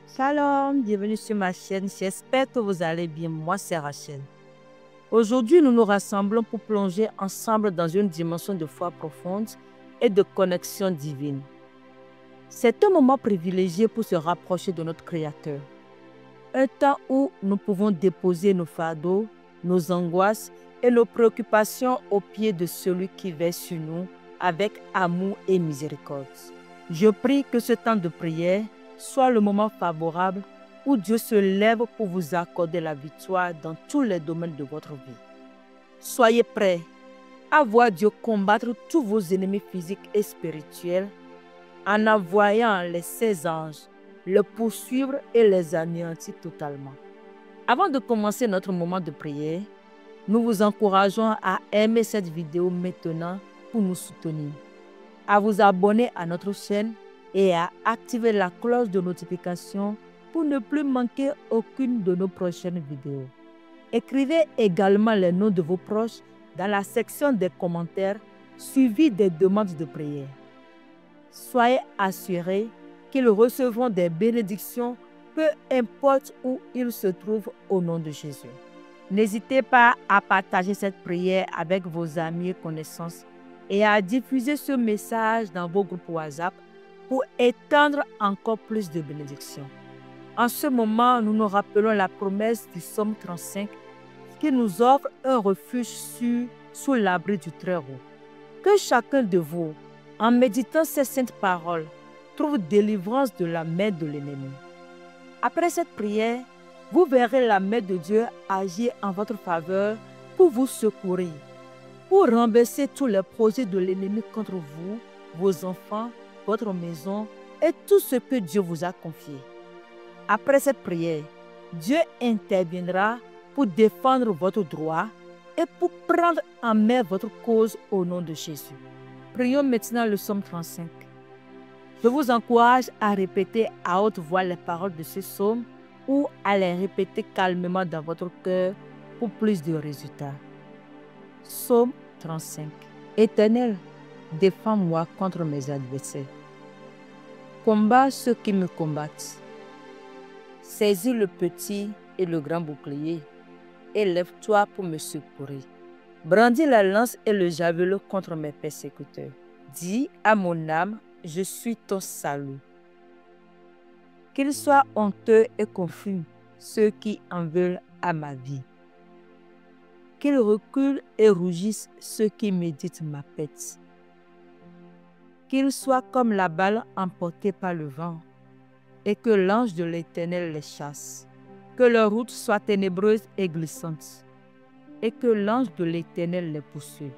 Shalom, bienvenue sur ma chaîne. J'espère que vous allez bien. Moi, c'est Rachel. Aujourd'hui, nous nous rassemblons pour plonger ensemble dans une dimension de foi profonde et de connexion divine. C'est un moment privilégié pour se rapprocher de notre Créateur. Un temps où nous pouvons déposer nos fardeaux, nos angoisses et nos préoccupations aux pieds de celui qui veille sur nous avec amour et miséricorde. Je prie que ce temps de prière soit le moment favorable où Dieu se lève pour vous accorder la victoire dans tous les domaines de votre vie. Soyez prêts à voir Dieu combattre tous vos ennemis physiques et spirituels en envoyant les 16 anges le poursuivre et les anéantir totalement. Avant de commencer notre moment de prière, nous vous encourageons à aimer cette vidéo maintenant pour nous soutenir, à vous abonner à notre chaîne et à activer la cloche de notification pour ne plus manquer aucune de nos prochaines vidéos. Écrivez également les noms de vos proches dans la section des commentaires suivis des demandes de prière. Soyez assurés qu'ils recevront des bénédictions, peu importe où ils se trouvent au nom de Jésus. N'hésitez pas à partager cette prière avec vos amis et connaissances et à diffuser ce message dans vos groupes WhatsApp pour étendre encore plus de bénédictions. En ce moment, nous nous rappelons la promesse du Psaume 35 qui nous offre un refuge sûr sous l'abri du Très-Haut. Que chacun de vous, en méditant ces saintes paroles, trouve délivrance de la main de l'ennemi. Après cette prière, vous verrez la main de Dieu agir en votre faveur pour vous secourir, pour renverser tous les projets de l'ennemi contre vous, vos enfants, votre maison et tout ce que Dieu vous a confié. Après cette prière, Dieu interviendra pour défendre votre droit et pour prendre en main votre cause au nom de Jésus. Prions maintenant le psaume 35. Je vous encourage à répéter à haute voix les paroles de ce psaume ou à les répéter calmement dans votre cœur pour plus de résultats. Psaume 35. Éternel, défends-moi contre mes adversaires. Combat ceux qui me combattent. Saisis le petit et le grand bouclier et lève-toi pour me secourir. Brandis la lance et le javelot contre mes persécuteurs. Dis à mon âme, je suis ton salut. Qu'ils soient honteux et confus, ceux qui en veulent à ma vie. Qu'ils reculent et rougissent ceux qui méditent ma pète. Qu'ils soient comme la balle emportée par le vent, et que l'ange de l'Éternel les chasse. Que leur route soit ténébreuse et glissante, et que l'ange de l'Éternel les poursuive.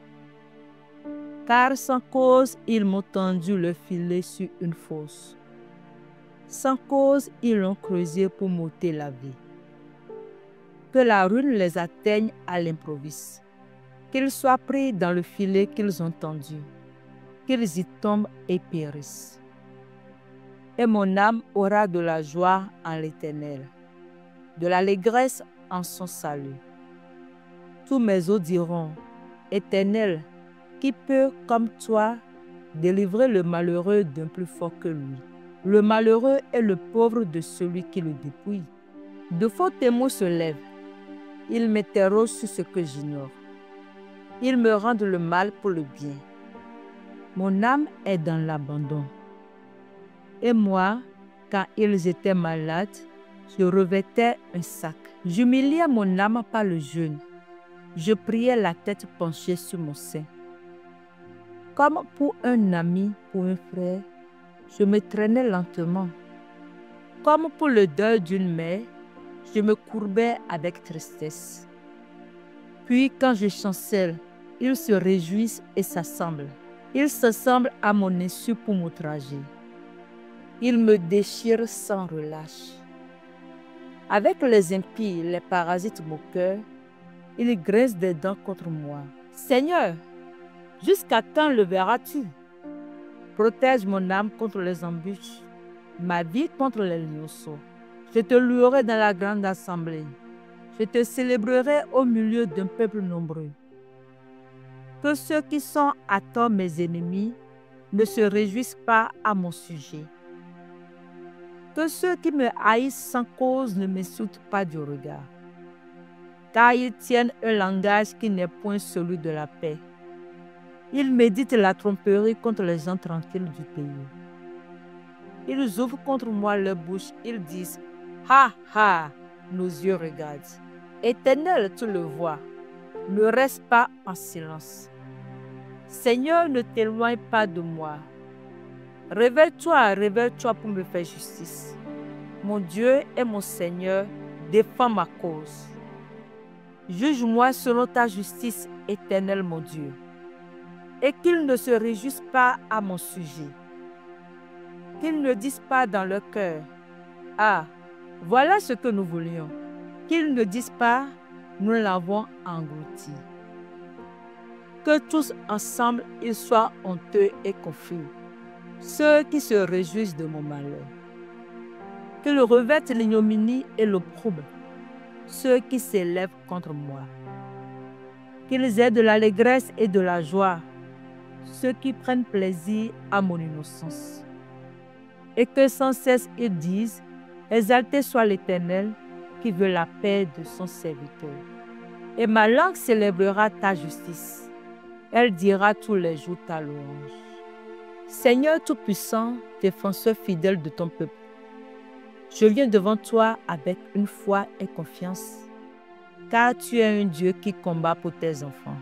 Car sans cause, ils m'ont tendu le filet sur une fosse. Sans cause, ils l'ont creusé pour m'ôter la vie. Que la ruine les atteigne à l'improviste. Qu'ils soient pris dans le filet qu'ils ont tendu. Qu'ils y tombent et périssent. Et mon âme aura de la joie en l'Éternel, de l'allégresse en son salut. Tous mes os diront, Éternel, qui peut, comme toi, délivrer le malheureux d'un plus fort que lui? Le malheureux est le pauvre de celui qui le dépouille. De faux témoins se lèvent. Ils m'interrogent sur ce que j'ignore. Ils me rendent le mal pour le bien. Mon âme est dans l'abandon. Et moi, quand ils étaient malades, je revêtais un sac. J'humiliais mon âme par le jeûne. Je priais la tête penchée sur mon sein. Comme pour un ami, pour un frère, je me traînais lentement. Comme pour le deuil d'une mère, je me courbais avec tristesse. Puis quand je chancelle, ils se réjouissent et s'assemblent. Ils s'assemblent à mon insu pour m'outrager. Ils me déchirent sans relâche. Avec les impies, les parasites moqueurs, ils grincent des dents contre moi. Seigneur, jusqu'à quand le verras-tu? Protège mon âme contre les embûches, ma vie contre les lionceaux. Je te louerai dans la grande assemblée. Je te célébrerai au milieu d'un peuple nombreux. Que ceux qui sont à tort mes ennemis ne se réjouissent pas à mon sujet. Que ceux qui me haïssent sans cause ne m'insultent pas du regard, car ils tiennent un langage qui n'est point celui de la paix. Ils méditent la tromperie contre les gens tranquilles du pays. Ils ouvrent contre moi leur bouche, ils disent « Ha, ha !» Nos yeux regardent. Éternel, tu le vois. Ne reste pas en silence. Seigneur, ne t'éloigne pas de moi. Révèle-toi pour me faire justice. Mon Dieu et mon Seigneur, défends ma cause. Juge-moi selon ta justice, éternel mon Dieu, et qu'ils ne se réjouissent pas à mon sujet. Qu'ils ne disent pas dans leur cœur, « Ah, voilà ce que nous voulions. » Qu'ils ne disent pas, « Nous l'avons englouti. » Que tous ensemble, ils soient honteux et confus, ceux qui se réjouissent de mon malheur. Qu'ils revêtent l'ignominie et l'opprobre, ceux qui s'élèvent contre moi. Qu'ils aient de l'allégresse et de la joie, ceux qui prennent plaisir à mon innocence. Et que sans cesse ils disent, exalté soit l'Éternel, qui veut la paix de son serviteur. Et ma langue célébrera ta justice. Elle dira tous les jours ta louange. Seigneur Tout-Puissant, défenseur fidèle de ton peuple, je viens devant toi avec une foi et confiance, car tu es un Dieu qui combat pour tes enfants.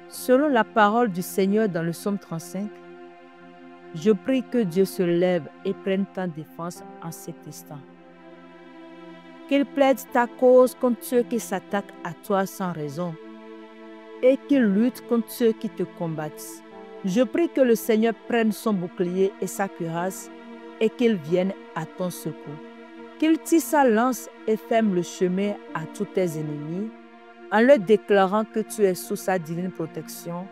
Selon la parole du Seigneur dans le psaume 35, je prie que Dieu se lève et prenne ta défense en cet instant. Qu'il plaide ta cause contre ceux qui s'attaquent à toi sans raison et qu'il lutte contre ceux qui te combattent. Je prie que le Seigneur prenne son bouclier et sa cuirasse et qu'il vienne à ton secours. Qu'il tire sa lance et ferme le chemin à tous tes ennemis en leur déclarant que tu es sous sa divine protection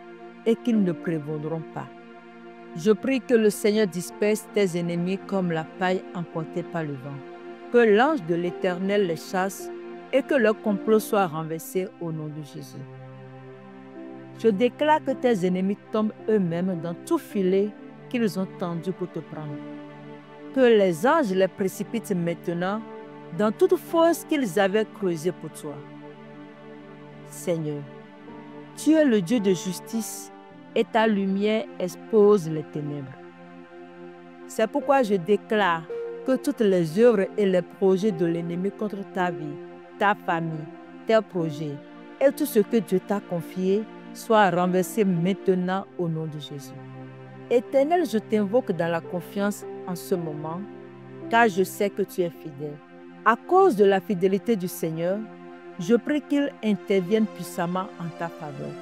et qu'ils ne prévaudront pas. Je prie que le Seigneur disperse tes ennemis comme la paille emportée par le vent. Que l'ange de l'Éternel les chasse et que leur complot soit renversé au nom de Jésus. Je déclare que tes ennemis tombent eux-mêmes dans tout filet qu'ils ont tendu pour te prendre. Que les anges les précipitent maintenant dans toute fosse qu'ils avaient creusée pour toi. Seigneur, tu es le Dieu de justice et ta lumière expose les ténèbres. C'est pourquoi je déclare que toutes les œuvres et les projets de l'ennemi contre ta vie, ta famille, tes projets et tout ce que Dieu t'a confié soient renversés maintenant au nom de Jésus. Éternel, je t'invoque dans la confiance en ce moment, car je sais que tu es fidèle. À cause de la fidélité du Seigneur, je prie qu'il intervienne puissamment en ta faveur.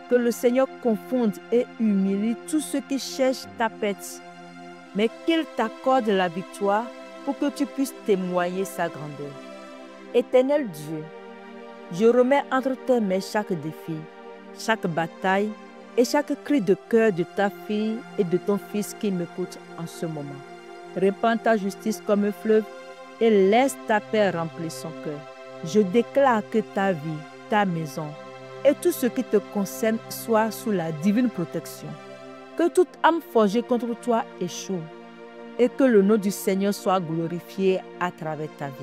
Que le Seigneur confonde et humilie tous ceux qui cherchent ta perte, mais qu'il t'accorde la victoire pour que tu puisses témoigner sa grandeur. Éternel Dieu, je remets entre tes mains chaque défi, chaque bataille et chaque cri de cœur de ta fille et de ton fils qui m'écoutent en ce moment. Répands ta justice comme un fleuve et laisse ta paix remplir son cœur. Je déclare que ta vie, ta maison et tout ce qui te concerne soit sous la divine protection. Que toute âme forgée contre toi échoue et que le nom du Seigneur soit glorifié à travers ta vie.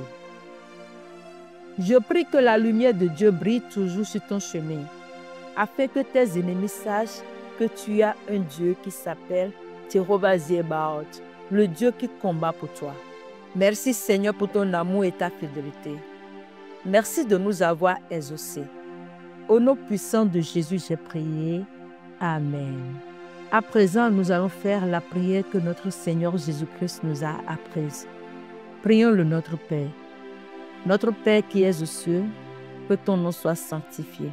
Je prie que la lumière de Dieu brille toujours sur ton chemin, afin que tes ennemis sachent que tu as un Dieu qui s'appelle Jéhovah Zebaoth, le Dieu qui combat pour toi. Merci Seigneur pour ton amour et ta fidélité. Merci de nous avoir exaucés. Au nom puissant de Jésus, j'ai prié. Amen. À présent, nous allons faire la prière que notre Seigneur Jésus-Christ nous a apprise. Prions le Notre Père. Notre Père qui es aux cieux, que ton nom soit sanctifié.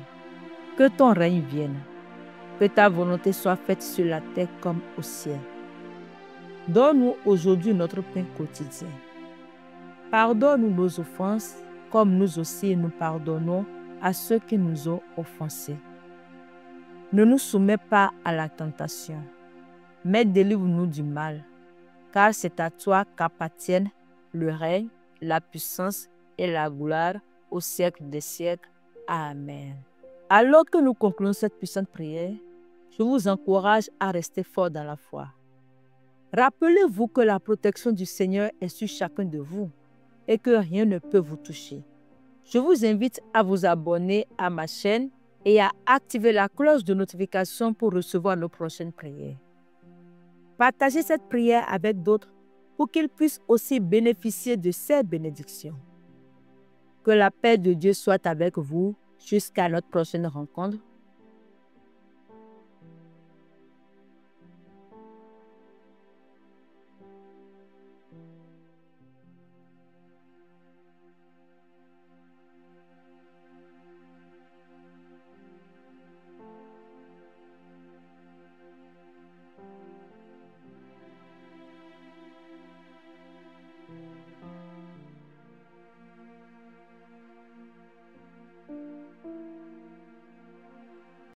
Que ton règne vienne. Que ta volonté soit faite sur la terre comme au ciel. Donne-nous aujourd'hui notre pain quotidien. Pardonne-nous nos offenses, comme nous aussi nous pardonnons à ceux qui nous ont offensés. Ne nous soumets pas à la tentation, mais délivre-nous du mal, car c'est à toi qu'appartiennent le règne, la puissance et la gloire au siècle des siècles. Amen. Alors que nous concluons cette puissante prière, je vous encourage à rester fort dans la foi. Rappelez-vous que la protection du Seigneur est sur chacun de vous et que rien ne peut vous toucher. Je vous invite à vous abonner à ma chaîne et à activer la cloche de notification pour recevoir nos prochaines prières. Partagez cette prière avec d'autres pour qu'ils puissent aussi bénéficier de ces bénédictions. Que la paix de Dieu soit avec vous jusqu'à notre prochaine rencontre.